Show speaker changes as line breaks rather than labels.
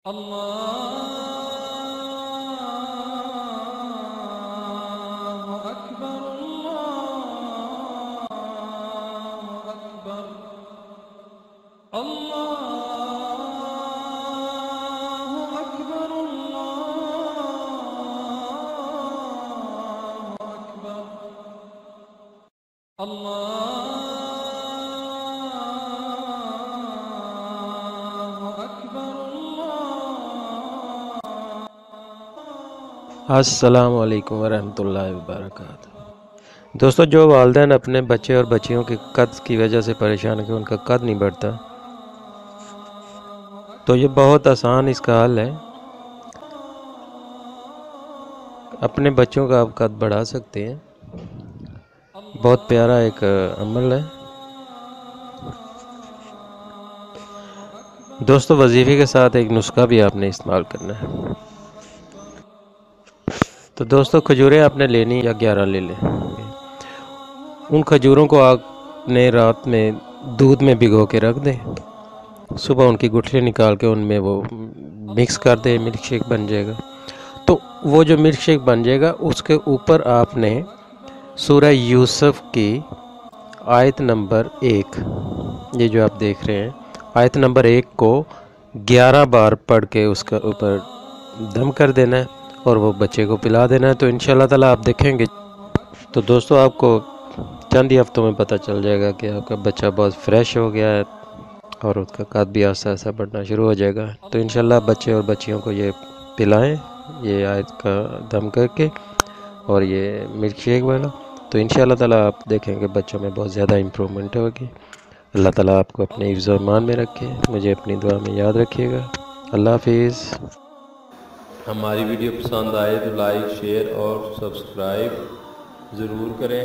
अल्लाहु अकबर, अल्लाहु अकबर, अल्लाहु अकबर, अल्लाहु अकबर, अल्लाहु अकबर,
अस्सलामु अलैकुम वरहमतुल्लाहि वबरकातुहू। दोस्तों, जो वालिदैन अपने बच्चे और बच्चियों के कद की वजह से परेशान है कि उनका कद नहीं बढ़ता, तो ये बहुत आसान इसका हल है। अपने बच्चों का आप कद बढ़ा सकते हैं। बहुत प्यारा एक अमल है दोस्तों। वजीफ़े के साथ एक नुस्खा भी आपने इस्तेमाल करना है। तो दोस्तों, खजूरें आपने लेनी या 11 ले लें। उन खजूरों को आपने रात में दूध में भिगो के रख दें। सुबह उनकी गुठली निकाल के उनमें वो मिक्स कर दें, मिल्क शेक बन जाएगा। तो वो जो मिल्क शेक बन जाएगा, उसके ऊपर आपने सूरह यूसुफ की आयत नंबर 1, ये जो आप देख रहे हैं, आयत नंबर 1 को 11 बार पढ़ के उसका ऊपर दम कर देना है और वो बच्चे को पिला देना है। तो इंशाल्लाह ताला आप देखेंगे। तो दोस्तों, आपको चंद ही हफ्तों में पता चल जाएगा कि आपका बच्चा बहुत फ्रेश हो गया है और उसका कद भी आस्ता आस्ता बढ़ना शुरू हो जाएगा। तो इंशाल्लाह बच्चे और बच्चियों को ये पिलाएं, ये आयत का दम करके और ये मिल्क शेक वाला। तो इंशाल्लाह ताला आप देखेंगे बच्चों में बहुत ज़्यादा इम्प्रूवमेंट होगी। अल्लाह ताला आपको अपने हिफ्ज़ और ईमान में रखे। मुझे अपनी दुआ में याद रखिएगा। अल्लाह हाफिज़।
हमारी वीडियो पसंद आए तो लाइक, शेयर और सब्सक्राइब ज़रूर करें।